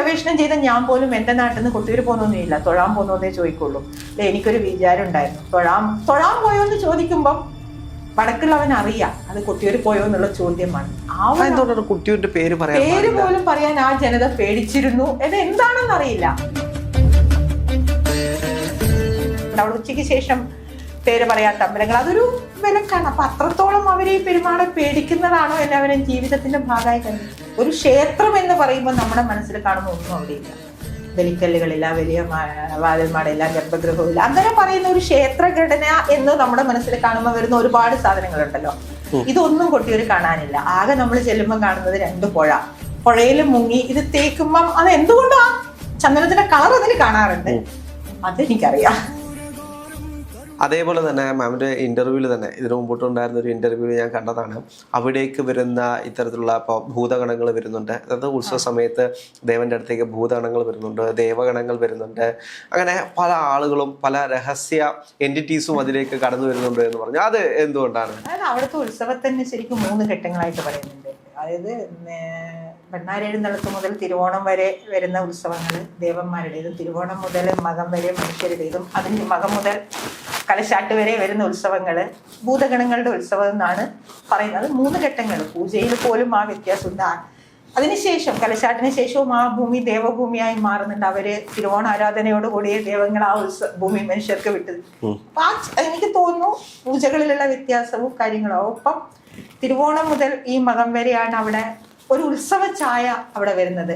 പ്രവേശനം ചെയ്ത ഞാൻ പോലും എന്റെ നാട്ടിൽ നിന്ന് കൊട്ടിയൂർ പോകുന്നൊന്നുമില്ല, തൊഴാൻ പോകുന്നതേ ചോദിക്കുള്ളൂ. എനിക്കൊരു വിചാരം ഉണ്ടായിരുന്നു, തൊഴാൻ പോയോ എന്ന് ചോദിക്കുമ്പം വടക്കുള്ളവൻ അറിയാം അത് കൊട്ടിയൂർ പോയോ എന്നുള്ള ചോദ്യമാണ്. കൊട്ടിയൂരിന്റെ പേര് പോലും പറയാൻ ആ ജനത പേടിച്ചിരുന്നു. എന്താണെന്ന് അറിയില്ല. അവിടെ ഉച്ചയ്ക്ക് ശേഷം പേര് പറയാത്ത അമ്പലങ്ങൾ, അതൊരു വിലക്കാണ്. അപ്പൊ അത്രത്തോളം അവരെ ഈ പെരുമാളെ പേടിക്കുന്നതാണോ എല്ലാവരും ജീവിതത്തിന്റെ ഭാഗമായി കണ്ടത്. ഒരു ക്ഷേത്രം എന്ന് പറയുമ്പോൾ നമ്മുടെ മനസ്സിൽ കാണുന്ന ഒന്നും അവിടെയില്ല. ബലിക്കല്ലുകളില്ല, വലിയ വാതിൽമാടയില്ല, ഗർഭഗൃഹമില്ല. അങ്ങനെ പറയുന്ന ഒരു ക്ഷേത്രഘടന എന്ന് നമ്മുടെ മനസ്സിൽ കാണുമ്പോൾ വരുന്ന ഒരുപാട് സാധനങ്ങളുണ്ടല്ലോ. ഇതൊന്നും കൊട്ടിയൂർ കാണാനില്ല. ആകെ നമ്മൾ ചെല്ലുമ്പോൾ കാണുന്നത് 2 പുഴ. പുഴയിൽ മുങ്ങി ഇത് തേക്കുമ്പം അത് എന്തുകൊണ്ടാ ചന്ദനത്തിന്റെ കളർ അതിൽ കാണാറുണ്ട്, അതെനിക്കറിയാം. അതേപോലെ തന്നെ മാമിൻ്റെ ഇന്റർവ്യൂവിൽ തന്നെ ഇതിനു മുമ്പോട്ടുണ്ടായിരുന്ന ഒരു ഇന്റർവ്യൂവിൽ ഞാൻ കണ്ടതാണ്, അവിടേക്ക് വരുന്ന ഇത്തരത്തിലുള്ള ഇപ്പോൾ ഭൂതഗണങ്ങൾ വരുന്നുണ്ട്. അതായത് ഉത്സവ സമയത്ത് ദേവന്റെ അടുത്തേക്ക് ഭൂതഗണങ്ങൾ വരുന്നുണ്ട്, ദേവഗണങ്ങൾ വരുന്നുണ്ട്. അങ്ങനെ പല ആളുകളും പല രഹസ്യ എൻറ്റിറ്റീസും അതിലേക്ക് കടന്നു വരുന്നുണ്ട് എന്ന് പറഞ്ഞു. അത് എന്തുകൊണ്ടാണ്? അതായത് അവിടുത്തെ ഉത്സവത്തിന് ശരിക്കും 3 ഘട്ടങ്ങളായിട്ട് പറയുന്നുണ്ട്. അതായത് വെണ്ണാരെഴുന്നള്ളത്ത് മുതൽ തിരുവോണം വരെ വരുന്ന ഉത്സവങ്ങൾ ദേവന്മാരുടേതും, തിരുവോണം മുതൽ മകം വരെ മനുഷ്യരുടേതും, അതിന് മകം മുതൽ കലശാട്ട് വരെ വരുന്ന ഉത്സവങ്ങള് ഭൂതഗണങ്ങളുടെ ഉത്സവം എന്നാണ് പറയുന്നത്. 3 ഘട്ടങ്ങൾ. പൂജയിൽ പോലും ആ വ്യത്യാസമുണ്ട്. അതിനുശേഷം കലശാട്ടിന് ശേഷവും ആ ഭൂമി ദേവഭൂമിയായി മാറുന്നുണ്ട്. അവര് തിരുവോണ ആരാധനയോടുകൂടിയ ദൈവങ്ങൾ ആ ഭൂമി മനുഷ്യർക്ക് വിട്ടത്. അപ്പൊ എനിക്ക് തോന്നുന്നു പൂജകളിലുള്ള വ്യത്യാസവും കാര്യങ്ങളും. ഒപ്പം തിരുവോണം മുതൽ ഈ മകം വരെയാണ് അവിടെ ഒരു ഉത്സവ ഛായ അവിടെ വരുന്നത്.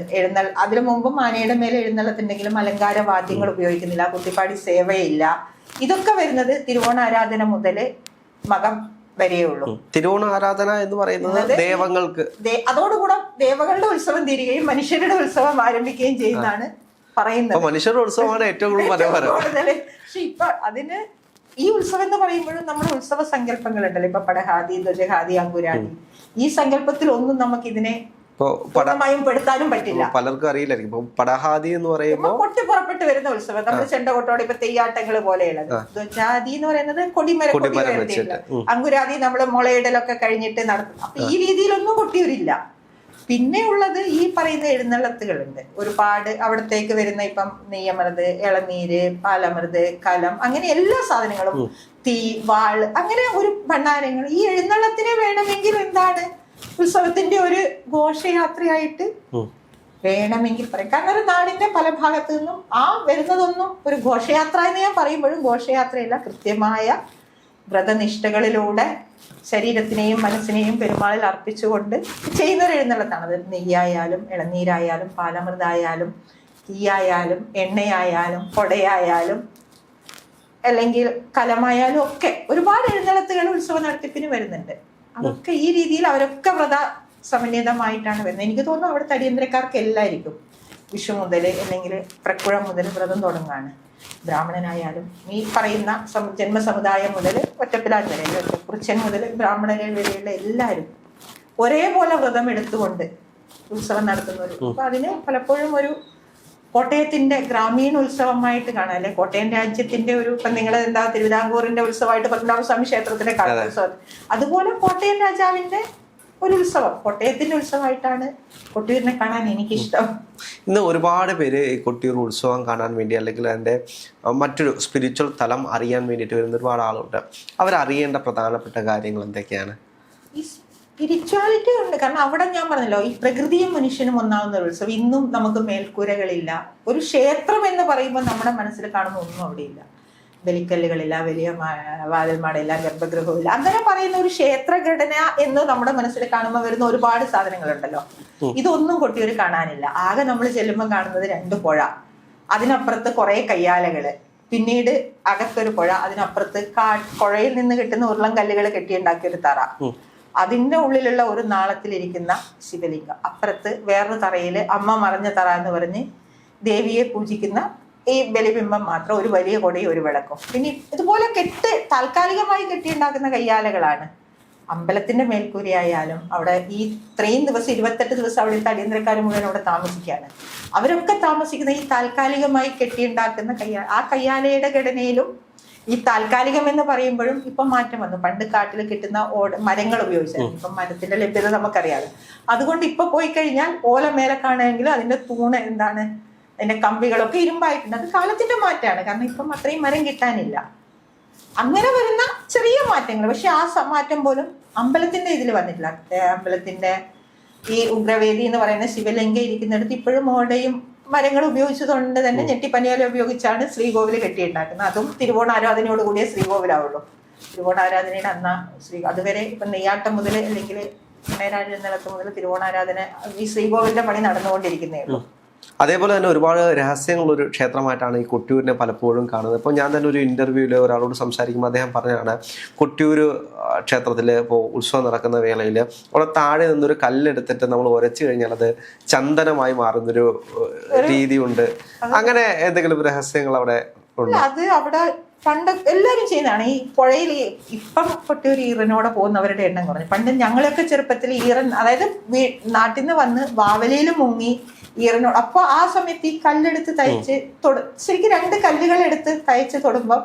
അതിനു മുമ്പും ആനയുടെ മേലെ എഴുന്നള്ളത്തുണ്ടെങ്കിലും അലങ്കാര വാദ്യങ്ങൾ ഉപയോഗിക്കുന്നില്ല, കുട്ടിപ്പാടി സേവയില്ല. ഇതൊക്കെ വരുന്നത് തിരുവോണ ആരാധന മുതൽ മകം വരെയുള്ളൂ. തിരുവോണ ആരാധന എന്ന് പറയുന്നത് ദേവങ്ങൾക്ക്, അതോടുകൂടെ ദേവകളുടെ ഉത്സവം തീരുകയും മനുഷ്യരുടെ ഉത്സവം ആരംഭിക്കുകയും ചെയ്യുന്നതാണ് പറയുന്നത്. മനുഷ്യരുടെ ഉത്സവമാണ് ഏറ്റവും കൂടുതൽ. പക്ഷെ ഇപ്പൊ അതിന് ഈ ഉത്സവം എന്ന് പറയുമ്പോഴും നമ്മുടെ ഉത്സവ സങ്കല്പങ്ങൾ ഉണ്ടല്ലോ. ഇപ്പൊ പടഹാദി, ധ്വജഹാദി, അങ്കുരാദി, ഈ സങ്കല്പത്തിൽ ഒന്നും നമുക്ക് ഇതിനെ പൂർണ്ണമായും പെടുത്താനും പറ്റില്ല. പലർക്കും അറിയില്ലായിരിക്കും. ഇപ്പൊ പടഹാദി എന്ന് പറയുമ്പോൾ കൊട്ടി പുറപ്പെട്ട് വരുന്ന ഉത്സവം, നമ്മൾ ചെണ്ടകൊട്ടോടെ ഇപ്പൊ തെയ്യാട്ടങ്ങൾ പോലെയുള്ളത്. ധ്വജാദി എന്ന് പറയുന്നത് കൊടിമരം വെച്ചിട്ട്, അങ്കുരാദി നമ്മള് മുളയിടലൊക്കെ കഴിഞ്ഞിട്ട് നടത്തും. അപ്പൊ ഈ രീതിയിലൊന്നും കൊട്ടിയൂരില്ല. പിന്നെ ഉള്ളത് ഈ പറയുന്ന എഴുന്നള്ളത്തുകളുണ്ട് ഒരുപാട്. അവിടത്തേക്ക് വരുന്ന ഇപ്പം നെയ്യമൃത്, ഇളനീര്, പാലമൃത്, കലം, അങ്ങനെ എല്ലാ സാധനങ്ങളും, തീ, വാള്, അങ്ങനെ ഒരു ഭണ്ഡാരങ്ങൾ. ഈ എഴുന്നള്ളത്തിനെ വേണമെങ്കിൽ എന്താണ് ഉത്സവത്തിന്റെ ഒരു ഘോഷയാത്രയായിട്ട് വേണമെങ്കിൽ പറയും. കാരണം ഒരു നാടിന്റെ പല ഭാഗത്തു നിന്നും ആ വരുന്നതൊന്നും ഒരു ഘോഷയാത്ര എന്ന് ഞാൻ പറയുമ്പോഴും ഘോഷയാത്രയല്ല, കൃത്യമായ വ്രതനിഷ്ഠകളിലൂടെ ശരീരത്തിനെയും മനസ്സിനെയും പെരുമാളിൽ അർപ്പിച്ചുകൊണ്ട് ചെയ്യുന്നൊരു എഴുന്നള്ളത്താണ്. അത് നെയ്യായാലും ഇളനീരായാലും പാലമൃതായാലും തീയായാലും എണ്ണയായാലും കൊടയായാലും അല്ലെങ്കിൽ കലമായാലും ഒക്കെ ഒരുപാട് എഴുന്നള്ളത്തുകൾ ഉത്സവ നടത്തിപ്പിന് വരുന്നുണ്ട്. അതൊക്കെ ഈ രീതിയിൽ അവരൊക്കെ വ്രത സമന്വിതമായിട്ടാണ് വരുന്നത്. എനിക്ക് തോന്നുന്നു അവിടുത്തെ അടിയന്തരക്കാർക്ക് എല്ലാവർക്കും വിഷു മുതൽ അല്ലെങ്കിൽ പ്രക്കുഴം മുതൽ വ്രതം തുടങ്ങാണ്. ബ്രാഹ്മണനായാലും ഈ പറയുന്ന ജന്മസമുദായം മുതൽ ഒറ്റപ്പിലാൻ വരെ, കുറിച്ചൻ മുതൽ ബ്രാഹ്മണരെ വരെയുള്ള എല്ലാവരും ഒരേപോലെ വ്രതം എടുത്തുകൊണ്ട് ഉത്സവം നടത്തുന്നവർ. അപ്പൊ അതിന് പലപ്പോഴും ഒരു കോട്ടയത്തിന്റെ ഗ്രാമീണ ഉത്സവമായിട്ട് കാണാം, അല്ലെ കോട്ടയം രാജ്യത്തിന്റെ ഒരു, ഇപ്പൊ നിങ്ങൾ എന്താ തിരുവിതാംകൂറിന്റെ ഉത്സവമായിട്ട് പത്മനാഭസ്വാമി ക്ഷേത്രത്തിന്റെ ഉത്സവം, അതുപോലെ കോട്ടയം രാജാവിന്റെ ഒരു ഉത്സവം, കോട്ടയത്തിന്റെ ഉത്സവമായിട്ടാണ് കൊട്ടിയൂരിനെ കാണാൻ എനിക്കിഷ്ടം. ഇന്ന് ഒരുപാട് പേര് ഈ കൊട്ടിയൂർ ഉത്സവം കാണാൻ വേണ്ടി അല്ലെങ്കിൽ അതിൻ്റെ മറ്റൊരു സ്പിരിച്വൽ തലം അറിയാൻ വേണ്ടിയിട്ട് വരുന്ന ഒരുപാട് ആളുണ്ട്. അവരറിയേണ്ട പ്രധാനപ്പെട്ട കാര്യങ്ങൾ എന്തൊക്കെയാണ്? ഈ സ്പിരിച്വാലിറ്റി ഉണ്ട്. കാരണം അവിടെ ഞാൻ പറഞ്ഞല്ലോ, ഈ പ്രകൃതിയും മനുഷ്യനും ഒന്നാവുന്ന ഒരു ഉത്സവം. ഇന്നും നമുക്ക് മേൽക്കൂരകളില്ല. ഒരു ക്ഷേത്രം എന്ന് പറയുമ്പോൾ നമ്മുടെ മനസ്സിൽ കാണുന്ന ഒന്നും അവിടെയില്ല. ബലിക്കല്ലുകളില്ല, വലിയ വാതിൽമാടയില്ല, ഗർഭഗൃഹമില്ല. അങ്ങനെ പറയുന്ന ഒരു ക്ഷേത്രഘടന എന്ന് നമ്മുടെ മനസ്സിൽ കാണുമ്പോൾ വരുന്ന ഒരുപാട് സാധനങ്ങളുണ്ടല്ലോ. ഇതൊന്നും കൊട്ടിയൂർ കാണാനില്ല. ആകെ നമ്മൾ ചെല്ലുമ്പോൾ കാണുന്നത് 2 പുഴ, അതിനപ്പുറത്ത് കുറെ കയ്യാലകള്, പിന്നീട് അകത്തൊരു പുഴ, അതിനപ്പുറത്ത് പുഴയിൽ നിന്ന് കിട്ടുന്ന ഉരുളം കല്ലുകൾ കെട്ടിയുണ്ടാക്കിയ ഒരു തറ, അതിന്റെ ഉള്ളിലുള്ള ഒരു നാളത്തിലിരിക്കുന്ന ശിവലിംഗം, അപ്പുറത്ത് വേറൊരു തറയില് അമ്മ മറഞ്ഞ തറ എന്ന് പറഞ്ഞ് ദേവിയെ പൂജിക്കുന്ന ഈ ബലിബിംബം മാത്രം, ഒരു വലിയ കൊടയും ഒരു വിളക്കും. പിന്നെ ഇതുപോലെ താൽക്കാലികമായി കെട്ടിയുണ്ടാക്കുന്ന കയ്യാലകളാണ്. അമ്പലത്തിന്റെ മേൽക്കൂരയായാലും അവിടെ ഈ ഇത്രയും ദിവസം 28 ദിവസം അവിടുത്തെ അടിയന്തരക്കാർ മുഴുവൻ അവിടെ താമസിക്കുകയാണ്. അവരൊക്കെ താമസിക്കുന്ന ഈ താൽക്കാലികമായി കെട്ടിയുണ്ടാക്കുന്ന ആ കയ്യാലയുടെ ഘടനയിലും ഈ താൽക്കാലികം എന്ന് പറയുമ്പോഴും ഇപ്പം മാറ്റം വന്നു. പണ്ട് കാട്ടിൽ കിട്ടുന്ന മരങ്ങൾ ഉപയോഗിച്ചായിരുന്നു, ഇപ്പം മരത്തിന്റെ ലഭ്യത നമുക്കറിയാതെ. അതുകൊണ്ട് ഇപ്പൊ പോയി കഴിഞ്ഞാൽ ഓല മേലെ കാണുമെങ്കിൽ അതിന്റെ തൂണ് എന്താണ്, അതിന്റെ കമ്പികളൊക്കെ ഇരുമ്പായിട്ടുണ്ട്. അത് കാലത്തിന്റെ മാറ്റമാണ്, കാരണം ഇപ്പം അത്രയും മരം കിട്ടാനില്ല. അങ്ങനെ വരുന്ന ചെറിയ മാറ്റങ്ങൾ. പക്ഷെ ആ മാറ്റം പോലും അമ്പലത്തിന്റെ ഇതിൽ വന്നിട്ടില്ല. അമ്പലത്തിന്റെ ഈ ഉഗ്രവേദി എന്ന് പറയുന്ന ശിവലിംഗ ഇരിക്കുന്നിടത്ത് ഇപ്പോഴും ഓടയും മരങ്ങൾ ഉപയോഗിച്ചതുകൊണ്ട് തന്നെ ഞെട്ടിപ്പനിയോല ഉപയോഗിച്ചാണ് ശ്രീകോവിൽ കെട്ടിയുണ്ടാക്കുന്നത്. അതും തിരുവോണാരാധനയോട് കൂടിയ ശ്രീകോവിലാവുള്ളൂ. തിരുവോണാരാധനയുടെ അതുവരെ ഇപ്പം നെയ്യാട്ടം മുതൽ അല്ലെങ്കിൽ മേരാഴ്ച മുതൽ തിരുവോണാരാധന ഈ ശ്രീകോവിലിന്റെ പണി നടന്നുകൊണ്ടിരിക്കുന്നേ ഉള്ളൂ. അതേപോലെ തന്നെ ഒരുപാട് രഹസ്യങ്ങളൊരു ക്ഷേത്രമായിട്ടാണ് ഈ കൊട്ടിയൂരിനെ പലപ്പോഴും കാണുന്നത്. ഇപ്പോൾ ഞാൻ തന്നെ ഒരു ഇൻ്റർവ്യൂവിൽ ഒരാളോട് സംസാരിക്കുമ്പോൾ അദ്ദേഹം പറഞ്ഞതാണ്, കൊട്ടിയൂർ ക്ഷേത്രത്തിൽ ഇപ്പോൾ ഉത്സവം നടക്കുന്ന വേളയിൽ അവിടെ താഴെ നിന്നൊരു കല്ലെടുത്തിട്ട് നമ്മൾ ഉരച്ചു കഴിഞ്ഞാൽ അത് ചന്ദനമായി മാറുന്നൊരു രീതിയുണ്ട്. അങ്ങനെ എന്തെങ്കിലും രഹസ്യങ്ങൾ അവിടെ ഉണ്ട്? അത് അവിടെ പണ്ട് എല്ലാവരും ചെയ്യുന്നതാണ്. ഈ പുഴയിൽ ഇപ്പം കൊട്ടിയൂർ ഈറനോടെ പോകുന്നവരുടെ എണ്ണം കുറഞ്ഞു. പണ്ട് ഞങ്ങളൊക്കെ ചെറുപ്പത്തിൽ ഈറൻ, അതായത് നാട്ടിൽ നിന്ന് വന്ന് വാവലിയിൽ മുങ്ങി ഈറനോട്, അപ്പൊ ആ സമയത്ത് ഈ കല്ലെടുത്ത് തയ്ച്ച് ശരിക്കും 2 കല്ലുകൾ എടുത്ത് തയ്ച്ച് തൊടുമ്പം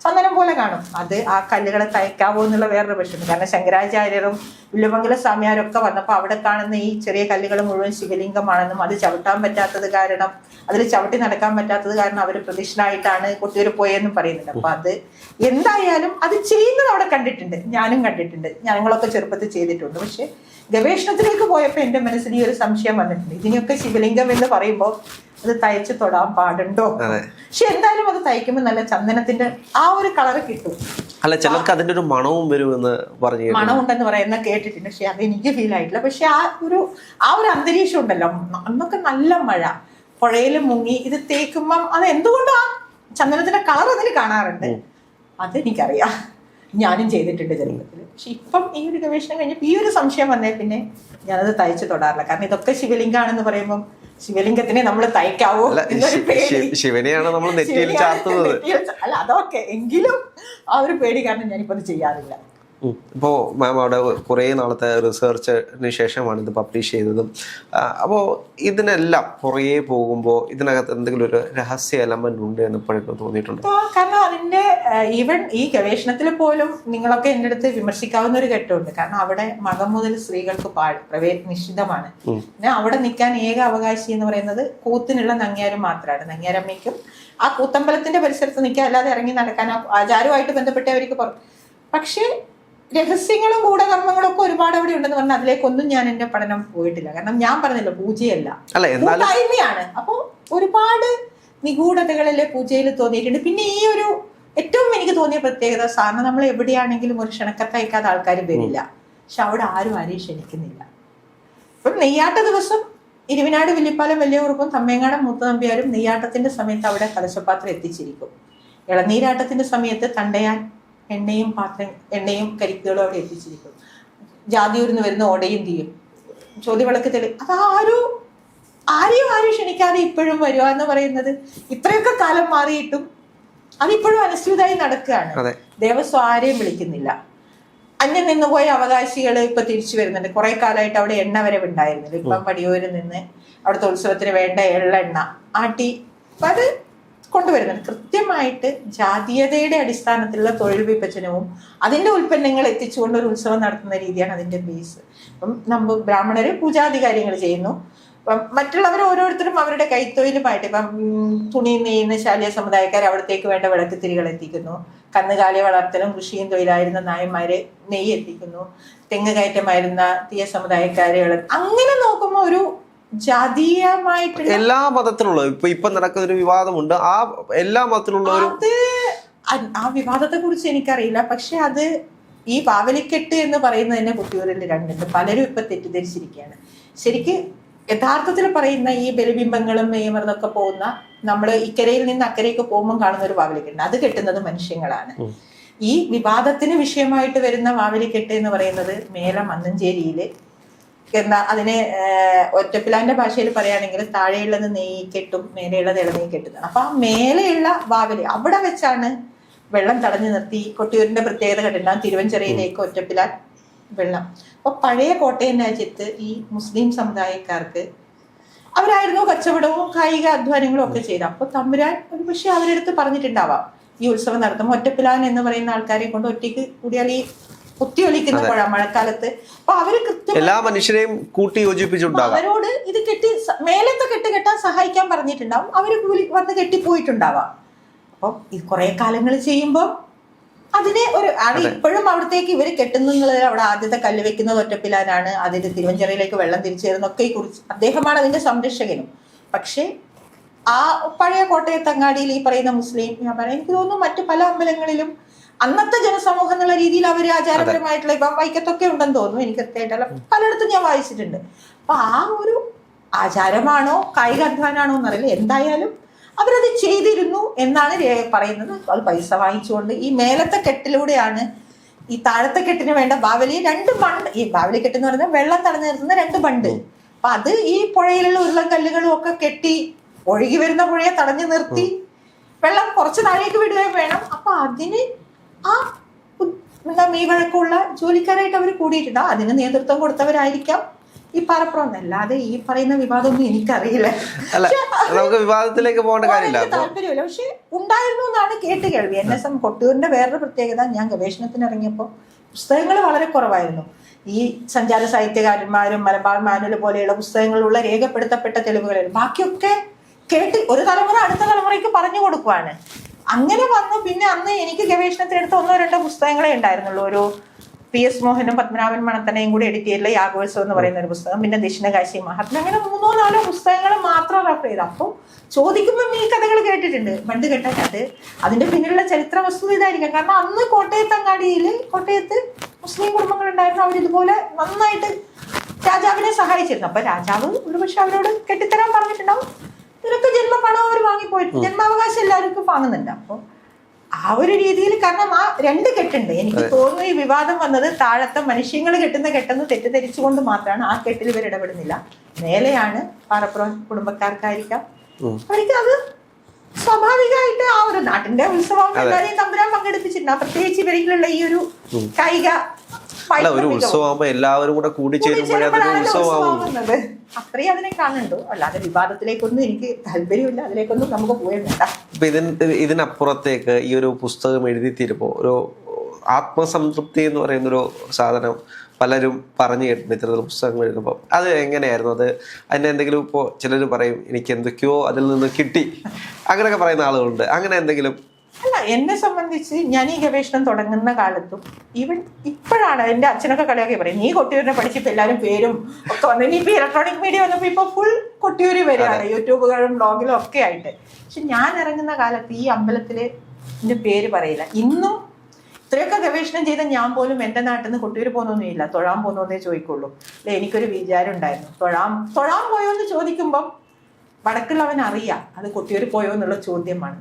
ചന്ദനം പോലെ കാണും. അത് ആ കല്ലുകളെ തയ്ക്കാവോ എന്നുള്ള വേറൊരു പ്രശ്നം. കാരണം ശങ്കരാചാര്യരും വില്ലുമംഗല സ്വാമിയാരും ഒക്കെ വന്നപ്പോൾ അവിടെ കാണുന്ന ഈ ചെറിയ കല്ലുകൾ മുഴുവൻ ശിവലിംഗമാണെന്നും അത് ചവിട്ടാൻ പറ്റാത്തത് കാരണം, അതിൽ ചവിട്ടി നടക്കാൻ പറ്റാത്തത് കാരണം അവർ പ്രതിഷ്ഠനായിട്ടാണ് കൊട്ടിയൂർ പോയെന്നും പറയുന്നുണ്ട്. അപ്പൊ അത് എന്തായാലും അത് ചെയ്യുന്നത് അവിടെ കണ്ടിട്ടുണ്ട്, ഞാനും കണ്ടിട്ടുണ്ട്, ഞങ്ങളൊക്കെ ചെറുപ്പത്തിൽ ചെയ്തിട്ടുണ്ട്. പക്ഷെ ഗവേഷണത്തിലേക്ക് പോയപ്പോൾ എന്റെ മനസ്സിൽ ഈ ഒരു സംശയം വന്നിട്ടുണ്ട്, ഇതിനൊക്കെ ശിവലിംഗം എന്ന് പറയുമ്പോൾ അത് തയ്ച്ച് തൊടാൻ പാടുണ്ടോ? പക്ഷെ എന്തായാലും അത് തയ്ക്കുമ്പോൾ നല്ല ചന്ദനത്തിന്റെ ആ ഒരു കളറ് കിട്ടും. അല്ല, ചിലർക്ക് അതിന്റെ ഒരു മണവും വരുമെന്ന് പറഞ്ഞു, മണമുണ്ടെന്ന് പറയുന്ന കേട്ടിട്ടുണ്ട്. പക്ഷെ അത് എനിക്ക് ഫീൽ ആയിട്ടില്ല. പക്ഷെ ആ ഒരു അന്തരീക്ഷം ഉണ്ടല്ലോ, അന്നൊക്കെ നല്ല മഴ, പുഴയിൽ മുങ്ങി ഇത് തേക്കുമ്പം അത് എന്തുകൊണ്ടും ആ ചന്ദനത്തിന്റെ കളർ അതിൽ കാണാറുണ്ട്. അതെനിക്കറിയാം, ഞാനും ചെയ്തിട്ടുണ്ട് ചെറുപ്പത്തിൽ. പക്ഷെ ഇപ്പം ഈ ഒരു ഗവേഷണം കഴിഞ്ഞപ്പോൾ ഈ ഒരു സംശയം വന്നേ പിന്നെ ഞാനത് തയ്ച്ച് തൊടാറില്ല. കാരണം ഇതൊക്കെ ശിവലിംഗാണെന്ന് പറയുമ്പോൾ ശിവലിംഗത്തിനെ നമ്മൾ തയ്ക്കാവോ എന്നൊരു പേടി. ശിവനെയാണ് നമ്മൾ നെറ്റിയിൽ ചാർത്തുന്നത്. അല്ല അതൊക്കെ എങ്കിലും ആ ഒരു പേടി കാരണം ഞാനിപ്പോ അത് ചെയ്യാറില്ല. ഇപ്പോൾ മാം അവിടെ കുറേ നാളത്തെ റിസർച്ചിന് ശേഷമാണ് ഇത് പബ്ലിഷ് ചെയ്തതും. അപ്പോൾ ഇതിനെല്ലാം പുറകെ പോകുമ്പോൾ ഇതിനകത്ത് എന്തെങ്കിലും ഒരു രഹസ്യ എലമെന്റ് ഉണ്ട് എന്ന് ഇപ്പോഴൊക്കെ തോന്നിയിട്ടുണ്ട്? കാരണം അതിന്റെ ഈവൻ ഈ ഗവേഷണത്തിൽ പോലും നിങ്ങളൊക്കെ എൻ്റെ അടുത്ത് വിമർശിക്കാവുന്ന ഒരു ഘട്ടമുണ്ട്. കാരണം അവിടെ മകം മുതൽ സ്ത്രീകൾക്ക് നിശ്ചിതമാണ്. പിന്നെ അവിടെ നിൽക്കാൻ ഏക അവകാശി എന്ന് പറയുന്നത് കൂത്തിനുള്ള നങ്ങ്യാരും മാത്രമാണ്. നങ്ങ്യാരമ്മയ്ക്കും ആ കൂത്തമ്പലത്തിന്റെ പരിസരത്ത് നിൽക്കാൻ, അല്ലാതെ ഇറങ്ങി നടക്കാൻ ആചാരവുമായിട്ട് ബന്ധപ്പെട്ടവർക്ക് പക്ഷേ രഹസ്യങ്ങളും ഗൂഢകർമ്മങ്ങളും ഒക്കെ ഒരുപാട് അവിടെ ഉണ്ടെന്ന് പറഞ്ഞാൽ അതിലേക്കൊന്നും ഞാൻ എന്റെ പഠനം പോയിട്ടില്ല. കാരണം ഞാൻ പറഞ്ഞല്ലോ, പൂജയല്ല, കൂട്ടായ്മയാണ്. അപ്പൊ ഒരുപാട് നിഗൂഢതകളിലെ പൂജയിൽ തോന്നിയിട്ടുണ്ട്. പിന്നെ ഈ ഒരു ഏറ്റവും എനിക്ക് തോന്നിയ പ്രത്യേകത, സാറിന് നമ്മൾ എവിടെയാണെങ്കിലും ഒരു ക്ഷണക്കത്തയക്കാതെ ആൾക്കാർ വരില്ല. പക്ഷെ അവിടെ ആരും ക്ഷണിക്കുന്നില്ല. ഇപ്പം നെയ്യാട്ട ദിവസം ഇരുവിനാട് വില്ലിപ്പാലം വലിയകുറുപ്പും തമ്മേങ്ങാട് മൂത്തനമ്പ്യാരും നെയ്യാട്ടത്തിന്റെ സമയത്ത് അവിടെ കലശപാത്രം എത്തിച്ചിരിക്കും. ഇളനീരാട്ടത്തിന്റെ സമയത്ത് തണ്ടയാൻ എണ്ണയും കരിക്കുകളും അവിടെ എത്തിച്ചിരിക്കും. ജാതിയൂരിന്ന് വരുന്ന ഓടയും തീയും ചോദ്യവിളക്ക് തെളി, ആരെയും ക്ഷണിക്കാതെ ഇപ്പോഴും വരിക എന്ന് പറയുന്നത് ഇത്രയൊക്കെ കാലം മാറിയിട്ടും അതിപ്പോഴും അനുസ്യൂതമായി നടക്കുകയാണ്. ദേവസ്വം ആരെയും വിളിക്കുന്നില്ല. അന്യം നിന്നുപോയ അവകാശികൾ ഇപ്പൊ തിരിച്ചു വരുന്നുണ്ട്. കുറെ കാലമായിട്ട് അവിടെ എണ്ണ വരവ് ഉണ്ടായിരുന്നില്ല. ഇപ്പം പടിയൂരിൽ നിന്ന് അവിടുത്തെ ഉത്സവത്തിന് വേണ്ട എള്ളെണ്ണ ആട്ടി അത് കൊണ്ടുവരുന്നുണ്ട്. കൃത്യമായിട്ട് ജാതീയതയുടെ അടിസ്ഥാനത്തിലുള്ള തൊഴിൽ വിഭജനവും അതിന്റെ ഉൽപ്പന്നങ്ങൾ എത്തിച്ചുകൊണ്ട് ഒരു ഉത്സവം നടത്തുന്ന രീതിയാണ് അതിന്റെ ബേസ്. അപ്പം നമ്മൾ ബ്രാഹ്മണര് പൂജാതി കാര്യങ്ങൾ ചെയ്യുന്നു. അപ്പം മറ്റുള്ളവർ ഓരോരുത്തരും അവരുടെ കൈത്തൊഴിലുമായിട്ട്, ഇപ്പം തുണി നെയ്യുന്ന ശാലിയ സമുദായക്കാർ അവിടത്തേക്ക് വേണ്ട വിളക്കുതിരികൾ എത്തിക്കുന്നു. കന്നുകാലി വളർത്തലും കൃഷിയും തൊഴിലായിരുന്ന നായന്മാര് നെയ്യ് എത്തിക്കുന്നു. തെങ്ങ് കയറ്റമായിരുന്ന തീയ സമുദായക്കാര് അങ്ങനെ നോക്കുമ്പോൾ ഒരു ജാതീയമായിട്ട് എല്ലാ മതത്തിലുള്ള ഇപ്പൊ നടക്കുന്ന ഒരു വിവാദമുണ്ട്. ആ എല്ലാ മതത്തിലുള്ള ആ വിവാദത്തെ കുറിച്ച് എനിക്കറിയില്ല. പക്ഷെ അത് ഈ വാവലിക്കെട്ട് എന്ന് പറയുന്നതിനെ കൊട്ടിയൂരിൽ 2 ഉണ്ട്. പലരും ഇപ്പൊ തെറ്റിദ്ധരിച്ചിരിക്കുകയാണ്. ശരിക്ക് യഥാർത്ഥത്തിൽ പറയുന്ന ഈ ബലിബിംബങ്ങളും നെയ്യമർന്നൊക്കെ പോകുന്ന നമ്മൾ ഇക്കരയിൽ നിന്ന് അക്കരയ്ക്ക് പോകുമ്പോൾ കാണുന്ന ഒരു വാവലിക്കെട്ട്, അത് കെട്ടുന്നത് മനുഷ്യങ്ങളാണ്. ഈ വിവാദത്തിന് വിഷയമായിട്ട് വരുന്ന വാവലിക്കെട്ട് എന്ന് പറയുന്നത് മേല മന്നഞ്ചേരിയില് അതിനെ ഒറ്റപ്പിലാന്റെ ഭാഷയിൽ പറയുകയാണെങ്കിൽ താഴെയുള്ളത് നെയ്ക്കെട്ടും മേലെയുള്ളത് ഇളനെയ്യ് കെട്ടുന്നതാണ്. അപ്പൊ ആ മേലെയുള്ള വാവലി അവിടെ വെച്ചാണ് വെള്ളം തടഞ്ഞു നിർത്തി. കൊട്ടിയൂരിന്റെ പ്രത്യേകത കണ്ടിട്ടുണ്ടാകും, തിരുവഞ്ചിറയിലേക്ക് ഒറ്റപ്പിലാൻ വെള്ളം. അപ്പൊ പഴയ കോട്ടയം രാജ്യത്ത് ഈ മുസ്ലിം സമുദായക്കാർക്ക് അവരായിരുന്നു കച്ചവടവും കായിക അധ്വാനങ്ങളും ഒക്കെ ചെയ്തത്. അപ്പൊ തമ്പുരാൻ ഒരു പക്ഷെ അവരെടുത്ത് പറഞ്ഞിട്ടുണ്ടാവാം, ഈ ഉത്സവം നടത്തും. ഒറ്റപ്പിലാൻ എന്ന് പറയുന്ന ആൾക്കാരെ കൊണ്ട് ഒറ്റയ്ക്ക് കൂടിയാൽ ഈ കുത്തിയൊലിക്കുന്ന പുഴ മഴക്കാലത്ത്. അപ്പൊ അവര് കൃത്യം എല്ലാ മനുഷ്യരെയും കൂട്ടി യോജിപ്പിച്ചിട്ടുണ്ടാകും. അവരോട് ഇത് മേലത്തെ കെട്ട് കെട്ടാൻ സഹായിക്കാൻ പറഞ്ഞിട്ടുണ്ടാവും. അവര് വന്ന് കെട്ടിപ്പോയിട്ടുണ്ടാവാം. അപ്പം ഈ കുറെ കാലങ്ങൾ ചെയ്യുമ്പോൾ അതിനെ അത് ഇപ്പോഴും അവിടത്തേക്ക് ഇവര് കെട്ടുന്നത്, അവിടെ ആദ്യത്തെ കല്ല് വെക്കുന്നത് ഒറ്റപ്പിലാനാണ്. അതിന് തിരുവഞ്ചിറയിലേക്ക് വെള്ളം തിരിച്ചു തരുന്നൊക്കെ ഈ കുറിച്ച് അദ്ദേഹമാണ് അതിന്റെ സംരക്ഷകനും. പക്ഷെ ആ പഴയ കോട്ടയത്തങ്ങാടിയിൽ ഈ പറയുന്ന മുസ്ലിം, ഞാൻ പറയാം, എനിക്ക് തോന്നുന്നു മറ്റു പല അമ്പലങ്ങളിലും അന്നത്തെ ജനസമൂഹം എന്നുള്ള രീതിയിൽ അവർ ആചാരപരമായിട്ടുള്ള ഇപ്പം വൈക്കത്തൊക്കെ ഉണ്ടെന്ന് തോന്നുന്നു, എനിക്ക് കൃത്യമായിട്ടല്ല, പലയിടത്തും ഞാൻ വായിച്ചിട്ടുണ്ട്. അപ്പൊ ആ ഒരു ആചാരമാണോ കായിക അധ്വാനാണോ എന്നറിയില്ല, എന്തായാലും അവരത് ചെയ്തിരുന്നു എന്നാണ് പറയുന്നത്. അത് പൈസ വാങ്ങിച്ചുകൊണ്ട് ഈ മേലത്തെ കെട്ടിലൂടെയാണ് ഈ താഴത്തെ കെട്ടിന് വേണ്ട ബാവലി 2 ബണ്ട്, ഈ ബാവലി കെട്ട് എന്ന് പറയുന്നത് വെള്ളം തടഞ്ഞു നിർത്തുന്ന 2 ബണ്ട്. അപ്പൊ അത് ഈ പുഴയിലുള്ള ഉരുളൻ കല്ലുകളും ഒക്കെ കെട്ടി ഒഴുകി വരുന്ന പുഴയെ തടഞ്ഞു നിർത്തി വെള്ളം കുറച്ച് താഴേക്ക് വിടുകയും വേണം. അപ്പൊ അതിന് ആ ഈ വഴക്കമുള്ള ജോലിക്കാരായിട്ട് അവർ കൂടിയിട്ടുണ്ട്. അതിന് നേതൃത്വം കൊടുത്തവരായിരിക്കാം ഈ പാറപ്പുറം. അല്ലാതെ ഈ പറയുന്ന വിവാദമൊന്നും എനിക്കറിയില്ല, നമുക്ക് വിവാദത്തിലേക്ക് പോകേണ്ട കാര്യമില്ല, താല്പര്യമില്ല. പക്ഷെ ഉണ്ടായിരുന്നു എന്നാണ് കേട്ട് കേൾവി. NSM കൊട്ടിയൂരിന്റെ വേറൊരു പ്രത്യേകത, ഞാൻ ഗവേഷണത്തിന് ഇറങ്ങിയപ്പോൾ പുസ്തകങ്ങൾ വളരെ കുറവായിരുന്നു. ഈ സഞ്ചാര സാഹിത്യകാരന്മാരും മലബാർ മാനുവൽ പോലെയുള്ള പുസ്തകങ്ങളിലുള്ള രേഖപ്പെടുത്തപ്പെട്ട തെളിവുകളിൽ ബാക്കിയൊക്കെ കേട്ട് ഒരു തലമുറ അടുത്ത തലമുറയ്ക്ക് പറഞ്ഞു കൊടുക്കുവാണ്. അങ്ങനെ വന്നു. പിന്നെ അന്ന് എനിക്ക് ഗവേഷണത്തിനെടുത്ത 1-2 പുസ്തകങ്ങളെ ഉണ്ടായിരുന്നുള്ളൂ. ഒരു PS മോഹനും പത്മനാഭൻ മണത്തനയും കൂടി എഡിറ്റ് ചെയ്തിട്ടുള്ള യാഗോത്സവം എന്ന് പറയുന്ന ഒരു പുസ്തകം, പിന്നെ ദക്ഷിണകാശി മഹാത്മ, അങ്ങനെ 3-4 പുസ്തകങ്ങൾ മാത്രം റെഫർ ചെയ്ത്. അപ്പോൾ ചോദിക്കുമ്പോൾ ഈ കഥകൾ കേട്ടിട്ടുണ്ട്, ബണ്ട് കെട്ടാൻ. അതിന്റെ പിന്നിലുള്ള ചരിത്ര വസ്തുത ഇതായിരിക്കാം. കാരണം അന്ന് കോട്ടയത്ത് മുസ്ലിം കുടുംബങ്ങൾ ഉണ്ടായിരുന്നു. അവരിതുപോലെ നന്നായിട്ട് രാജാവിനെ സഹായിച്ചിരുന്നു. അപ്പൊ രാജാവ് ഒരുപക്ഷെ അവരോട് കെട്ടിത്തരാൻ പറഞ്ഞിട്ടുണ്ടാവും. ഇതിനൊക്കെ ജന്മപണം അവർ വാങ്ങിപ്പോയിട്ട് ജന്മാവകാശം എല്ലാവർക്കും വാങ്ങുന്നുണ്ട്. അപ്പോൾ ആ ഒരു രീതിയിൽ, കാരണം ആ 2 കെട്ടുണ്ട്. എനിക്ക് തോന്നുന്നു ഈ വിവാദം വന്നത് താഴത്തെ മനുഷ്യങ്ങൾ കെട്ടുന്ന കെട്ടെന്ന് തെറ്റിദ്ധരിച്ചുകൊണ്ട് മാത്രമാണ്. ആ കെട്ടിൽ ഇവർ ഇടപെടുന്നില്ല. മേലെയാണ് പാറപ്പുറം കുടുംബക്കാർക്കായിരിക്കാം, അവർക്ക് അത് സ്വാഭാവികമായിട്ട് ആ ഒരു നാട്ടിന്റെ ഉത്സവം എല്ലാവരെയും തമ്പുരാൻ പങ്കെടുപ്പിച്ചിട്ടുണ്ട്. പ്രത്യേകിച്ച് ഇവരിലുള്ള ഈ ഒരു കായിക ഒരു ഉത്സവമാകുമ്പോ എല്ലാവരും കൂടെ ഉത്സവമാകുന്നത് അത്രയും അതിനെ കാണുന്നുണ്ടോ. അല്ലാതെ വിവാദത്തിലേക്കൊന്നും എനിക്ക് താല്പര്യമില്ല, അതിലേക്കൊന്നും നമുക്ക് പോയേണ്ട. ഇപ്പൊ ഇതിനപ്പുറത്തേക്ക് ഈ ഒരു പുസ്തകം എഴുതി തീരുമ്പോ ഒരു ആത്മസംതൃപ്തി എന്ന് പറയുന്നൊരു സാധനം പലരും പറഞ്ഞു കേട്ടിട്ടുണ്ട് ഇത്തരത്തിലുള്ള പുസ്തകങ്ങൾ എഴുതുമ്പോൾ. അത് എങ്ങനെയായിരുന്നു? അതിന്റെ എന്തെങ്കിലും, ഇപ്പോൾ ചിലർ പറയും എനിക്ക് എന്തൊക്കെയോ അതിൽ നിന്ന് കിട്ടി, അങ്ങനെയൊക്കെ പറയുന്ന ആളുകളുണ്ട്. അങ്ങനെ എന്തെങ്കിലും? അല്ല, എന്നെ സംബന്ധിച്ച് ഞാൻ ഈ ഗവേഷണം തുടങ്ങുന്ന കാലത്തും ഈവൻ ഇപ്പോഴാണ് എൻ്റെ അച്ഛനൊക്കെ കളിയാക്കി പറയും, നീ കൊട്ടിയൂരിനെ പഠിച്ചപ്പോൾ എല്ലാവരും പേരും ഒക്കെ വന്നു. ഇനിയിപ്പോൾ ഇലക്ട്രോണിക് മീഡിയ വന്നപ്പോൾ ഇപ്പോൾ ഫുൾ കൊട്ടിയൂര് വരികയാണ്, യൂട്യൂബുകളും ബ്ലോഗിലും ഒക്കെ ആയിട്ട്. പക്ഷെ ഞാൻ ഇറങ്ങുന്ന കാലത്ത് ഈ അമ്പലത്തില് എൻ്റെ പേര് പറയില്ല. ഇന്നും ഇത്രയൊക്കെ ഗവേഷണം ചെയ്ത ഞാൻ പോലും എൻ്റെ നാട്ടിൽ നിന്ന് കൊട്ടിയൂർ പോകുന്നൊന്നുമില്ല, തൊഴാൻ പോകുന്നതേ ചോദിക്കുള്ളൂ. അല്ലെ, എനിക്കൊരു വിചാരം ഉണ്ടായിരുന്നു, തൊഴാൻ പോയോ എന്ന് ചോദിക്കുമ്പം വടക്കുള്ളവൻ അറിയാം അത് കൊട്ടിയൂർ പോയോ എന്നുള്ള ചോദ്യമാണ്.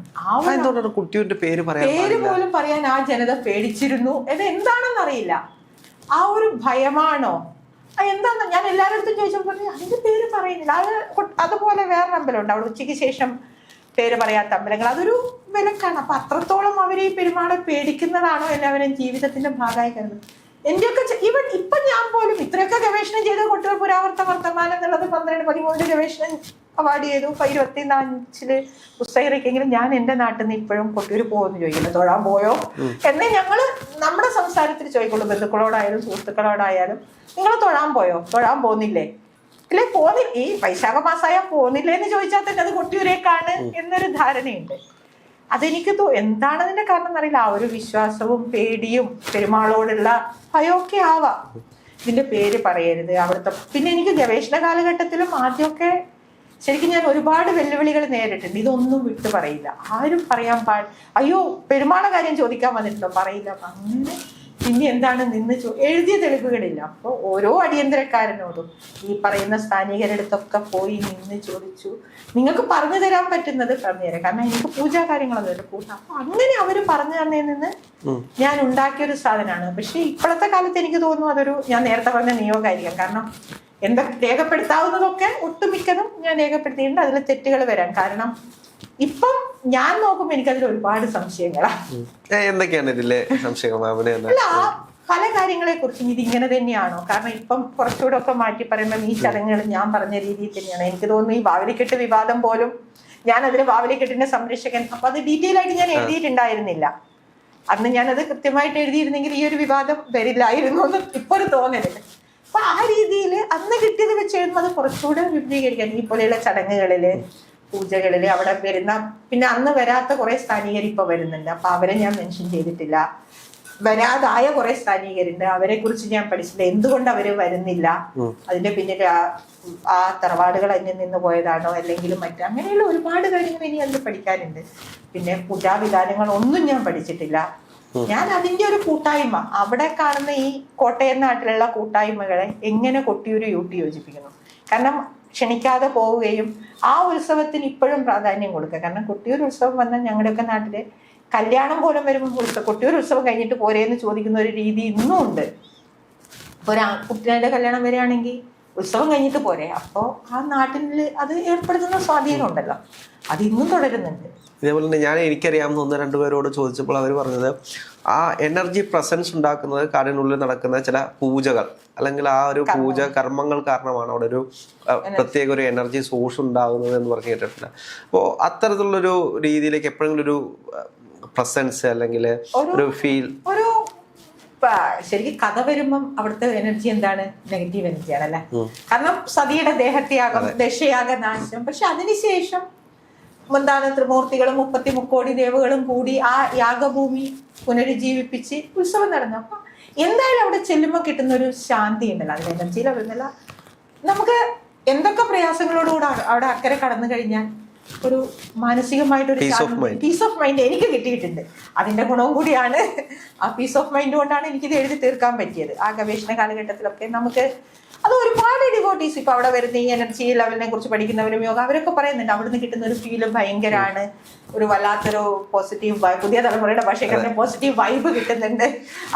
കൊട്ടിയൂരിന്റെ പേര് പോലും പറയാൻ ആ ജനത പേടിച്ചിരുന്നു. ഇത് എന്താണെന്ന് അറിയില്ല. ആ ഒരു ഭയമാണോ എന്താന്ന് ഞാൻ എല്ലാവരുടെ അടുത്തും ചോദിച്ചപ്പോൾ പറഞ്ഞു അതിന്റെ പേര് പറയുന്നില്ല. അതുപോലെ വേറൊരു അമ്പലമുണ്ട്, അവിടെ ഉച്ചയ്ക്ക് ശേഷം പേര് പറയാത്ത അമ്പലങ്ങൾ, അതൊരു വിലക്കാണ്. അപ്പൊ അത്രത്തോളം അവർ ഈ പെരുമാളെ പേടിക്കുന്നതാണോ എല്ലാവരും ജീവിതത്തിന്റെ ഭാഗമായി കരുതുന്നത്. എന്റെയൊക്കെ ഇപ്പൊ ഞാൻ പോലും ഇത്രയൊക്കെ ഗവേഷണം ചെയ്ത് കൊട്ടിയൂർ പുരാവർത്ത വർത്തമാനം എന്നുള്ളത് 12-13 ഗവേഷണം അവാർഡ് ചെയ്തു. 24 പുസ്തകം ഇറക്കിയെങ്കിലും ഞാൻ എൻ്റെ നാട്ടിൽ നിന്ന് ഇപ്പോഴും കൊട്ടിയൂർ പോകുമെന്ന് ചോദിക്കില്ല, തൊഴാൻ പോയോ എന്നേ ഞങ്ങള് നമ്മുടെ സംസാരത്തിൽ ചോദിക്കുള്ളൂ. ബന്ധുക്കളോടായാലും സുഹൃത്തുക്കളോടായാലും നിങ്ങൾ തൊഴാൻ പോയോ, തൊഴാൻ പോകുന്നില്ലേ, അല്ലെ പോന്നില്ല, ഈ വൈശാഖ മാസമായ പോന്നില്ലേ എന്ന് ചോദിച്ചാൽ തന്നെ അത് കൊട്ടിയൂരേക്കാണ് എന്നൊരു ധാരണയുണ്ട്. അതെനിക്ക് എന്താണ് അതിന്റെ കാരണം എന്നറിയില്ല. ആ ഒരു വിശ്വാസവും പേടിയും പെരുമാളോടുള്ള ഭയമൊക്കെ ആവാം. ഇതിന്റെ പേര് പറയരുത് അവിടുത്തെ. പിന്നെ എനിക്ക് ഗവേഷണ കാലഘട്ടത്തിലും ആദ്യമൊക്കെ ശരിക്കും ഞാൻ ഒരുപാട് വെല്ലുവിളികൾ നേരിട്ടുണ്ട്. ഇതൊന്നും വിട്ടു പറയില്ല, ആരും പറയാൻ അയ്യോ പെരുമാള കാര്യം ചോദിക്കാൻ വന്നിട്ടുണ്ടോ, പറയില്ല. അങ്ങനെ പിന്നെ എന്താണ് എഴുതിയ തെളിവുകളില്ല. അപ്പോൾ ഓരോ അടിയന്തരക്കാരനോടും ഈ പറയുന്ന സ്ഥാനികരടുത്തൊക്കെ പോയി നിന്ന് ചോദിച്ചു. നിങ്ങൾക്ക് പറഞ്ഞു തരാൻ പറ്റുന്നത് പറഞ്ഞു തരാം, കാരണം എനിക്ക് പൂജാ കാര്യങ്ങളൊന്നും കൂട്ടാം. അപ്പൊ അങ്ങനെ അവര് പറഞ്ഞു തന്നതിൽ നിന്ന് ഞാൻ ഉണ്ടാക്കിയൊരു സാധനമാണ്. പക്ഷെ ഇപ്പോഴത്തെ കാലത്ത് എനിക്ക് തോന്നുന്നു അതൊരു, ഞാൻ നേരത്തെ പറഞ്ഞ നിയോഗമായിരിക്കാം. കാരണം എന്തൊക്കെ രേഖപ്പെടുത്താവുന്നതൊക്കെ ഒട്ടുമിക്കതും ഞാൻ രേഖപ്പെടുത്തിയിട്ടുണ്ട്. അതിൽ തെറ്റുകൾ വരാൻ കാരണം ഇപ്പം ഞാൻ നോക്കുമ്പോ എനിക്കതിൽ ഒരുപാട് സംശയങ്ങളാണ്. എന്തൊക്കെയാണ് ഇതിലെ സംശയങ്ങൾ? അല്ല, പല കാര്യങ്ങളെ കുറിച്ചും ഇതിങ്ങനെ തന്നെയാണോ? കാരണം ഇപ്പം കുറച്ചുകൂടെ ഒക്കെ മാറ്റി പറയുമ്പോൾ ഈ ചടങ്ങുകൾ ഞാൻ പറഞ്ഞ രീതിയിൽ തന്നെയാണ്. എനിക്ക് തോന്നുന്നു ഈ ബാവലിക്കെട്ട് വിവാദം പോലും ഞാനതിന് ബാവലിക്കെട്ടിന്റെ സംരക്ഷകൻ. അപ്പൊ അത് ഡീറ്റെയിൽ ആയിട്ട് ഞാൻ എഴുതിയിട്ടുണ്ടായിരുന്നില്ല. അന്ന് ഞാനത് കൃത്യമായിട്ട് എഴുതിയിരുന്നെങ്കിൽ ഈ ഒരു വിവാദം വരില്ലായിരുന്നു എന്ന് ഇപ്പൊ ഒരു തോന്നലുണ്ട്. അപ്പൊ ആ രീതിയിൽ അന്ന് കിട്ടിയത് വെച്ച് എഴുതുമ്പോൾ അത് കുറച്ചുകൂടെ വിപുലീകരിക്കാൻ ഈ പോലെയുള്ള ചടങ്ങുകളില്, പൂജകളില് അവിടെ വരുന്ന, പിന്നെ അന്ന് വരാത്ത കുറെ സ്ഥാനികർ ഇപ്പൊ വരുന്നുണ്ട്. അപ്പൊ അവരെ ഞാൻ മെൻഷൻ ചെയ്തിട്ടില്ല. വരാതായ കുറെ സ്ഥാനികരുണ്ട്, അവരെ കുറിച്ച് ഞാൻ പഠിച്ചില്ല. എന്തുകൊണ്ട് അവര് വരുന്നില്ല, അതിന്റെ പിന്നിൽ ആ തറവാടുകൾ അന്യം നിന്ന് പോയതാണോ അല്ലെങ്കിൽ മറ്റു, അങ്ങനെയുള്ള ഒരുപാട് കാര്യങ്ങൾ ഇനി അതിൽ പഠിക്കാനുണ്ട്. പിന്നെ പൂജാവിധാനങ്ങൾ ഒന്നും ഞാൻ പഠിച്ചിട്ടില്ല. ഞാൻ അതിന്റെ ഒരു കൂട്ടായ്മ, അവിടെ കാണുന്ന ഈ കോട്ടയം നാട്ടിലുള്ള കൂട്ടായ്മകളെ എങ്ങനെ കൊട്ടിയൂര് യോജിപ്പിക്കുന്നു. കാരണം ക്ഷണിക്കാതെ പോവുകയും ആ ഉത്സവത്തിന് ഇപ്പോഴും പ്രാധാന്യം കൊടുക്കുക. കാരണം കൊട്ടിയൂർ ഉത്സവം വന്നാൽ ഞങ്ങളുടെയൊക്കെ നാട്ടില് കല്യാണം പോലും വരുമ്പോൾ കൊട്ടിയൂർ ഉത്സവം കഴിഞ്ഞിട്ട് പോരേന്ന് ചോദിക്കുന്ന ഒരു രീതി ഇന്നും ഉണ്ട്. ഇപ്പൊ ഒരു കുട്ടികളുടെ കല്യാണം വരികയാണെങ്കിൽ ഉത്സവം കഴിഞ്ഞിട്ട് പോരെ. അപ്പോ ആ നാട്ടിൽ അത് ഏർപ്പെടുത്തുന്ന സ്വാധീനം ഉണ്ടല്ലോ, അത് ഇന്നും തുടരുന്നുണ്ട്. ഇതേപോലെ തന്നെ എനിക്കറിയാവുന്ന 1-2 പേരോട് ചോദിച്ചപ്പോൾ അവർ പറഞ്ഞത് ആ എനർജി പ്രസൻസ് ഉണ്ടാക്കുന്നത് കാടിനുള്ളിൽ നടക്കുന്ന ചില പൂജകൾ അല്ലെങ്കിൽ ആ ഒരു പൂജ കർമ്മങ്ങൾ കാരണമാണ് അവിടെ ഒരു പ്രത്യേക ഒരു എനർജി സോഴ്സ് ഉണ്ടാകുന്നത് എന്ന് പറഞ്ഞു കേട്ടിട്ടുണ്ട്. അപ്പോൾ അത്തരത്തിലുള്ളൊരു രീതിയിലേക്ക് എപ്പോഴെങ്കിലും ഒരു പ്രസൻസ് അല്ലെങ്കിൽ ഒരു ഫീൽ, ഒരു ശരിക്കും കഥ വരുമ്പം അവിടുത്തെ എനർജി എന്താണ്? നെഗറ്റീവ് എനർജിയാണ് അല്ലെ. കാരണം സതിയുടെ ദേഹത്യാഗം, ദശയാഗ നാശം. പക്ഷെ അതിനുശേഷം എന്താണ്, ത്രിമൂർത്തികളും 33 കോടി ദേവകളും കൂടി ആ യാഗഭൂമി പുനരുജ്ജീവിപ്പിച്ച് ഉത്സവം നടന്നു. അപ്പൊ എന്തായാലും അവിടെ ചെല്ലുമ്പോൾ കിട്ടുന്ന ഒരു ശാന്തി ഉണ്ടല്ലോ, അതിൽ എനർജിയില വരുന്നില്ല. നമുക്ക് എന്തൊക്കെ പ്രയാസങ്ങളോടുകൂടെ അവിടെ അക്കരെ കടന്നു കഴിഞ്ഞാൽ ഒരു മാനസികമായിട്ടൊരു പീസ് ഓഫ് മൈൻഡ് എനിക്ക് കിട്ടിയിട്ടുണ്ട്. അതിന്റെ ഗുണവും കൂടിയാണ്. ആ പീസ് ഓഫ് മൈൻഡ് കൊണ്ടാണ് എനിക്കിത് എഴുതി തീർക്കാൻ പറ്റിയത്. ആ ഗവേഷണ കാലഘട്ടത്തിലൊക്കെ നമുക്ക് അത് ഒരുപാട് ഡിവോട്ടീസ് ഇപ്പൊ അവിടെ വരുന്ന ഈ എനർജി ലെവലിനെ കുറിച്ച് പഠിക്കുന്നവരും യോഗ അവരൊക്കെ പറയുന്നുണ്ട് അവിടുന്ന് കിട്ടുന്ന ഒരു ഫീല് ഭയങ്കരമാണ്, ഒരു വല്ലാത്തൊരു പോസിറ്റീവ് വൈബ്, പുതിയ തലമുറയുടെ ഭാഷയ്ക്ക് പോസിറ്റീവ് വൈബ് കിട്ടുന്നുണ്ട്.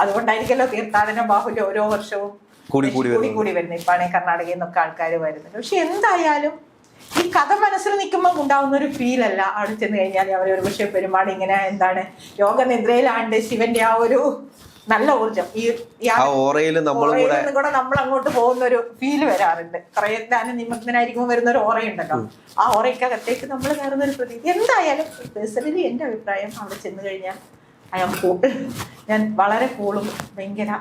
അതുകൊണ്ടായിരിക്കല്ലോ തീർത്ഥാടന ബാഹുല്യം ഓരോ വർഷവും കൂടി വരുന്നത്. ഇപ്പാണ് കർണാടകയിൽ നിന്നൊക്കെ ആൾക്കാർ വരുന്നുണ്ട്. പക്ഷെ എന്തായാലും ഈ കഥ മനസ്സിൽ നിൽക്കുമ്പോൾ ഉണ്ടാവുന്ന ഒരു ഫീൽ അല്ല അവിടെ ചെന്ന് കഴിഞ്ഞാൽ അവർ ഒരു പക്ഷേ പെരുമാൾ ഇങ്ങനെ എന്താണ് യോഗനിദ്രയിലാണ്ട് ശിവന്റെ ആ ഒരു നല്ല ഊർജം ഈ കൂടെ നമ്മൾ അങ്ങോട്ട് പോകുന്ന ഒരു ഫീൽ വരാറുണ്ട്. കുറെ ധ്യാനം നിമഗ്നായിരിക്കുമ്പോൾ വരുന്ന ഒരു ഓറയുണ്ടല്ലോ, ആ ഓറയ്ക്കകത്തേക്ക് നമ്മൾ കയറുന്ന ഒരു പ്രതീതി. എന്തായാലും പേഴ്സണലി എന്റെ അഭിപ്രായം അവിടെ ചെന്ന് കഴിഞ്ഞാൽ ഞാൻ വളരെ കൂളും ഭയങ്കര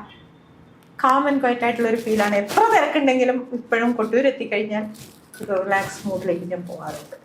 കാം ആൻഡ് ക്വയറ്റ് ആയിട്ടുള്ള ഒരു ഫീലാണ്. എത്ര തിരക്കുണ്ടെങ്കിലും ഇപ്പോഴും കൊട്ടിയൂർ എത്തിക്കഴിഞ്ഞാൽ റിലാക്സ് മൂഡിലേക്ക് ഞാൻ പോകാറുണ്ട്.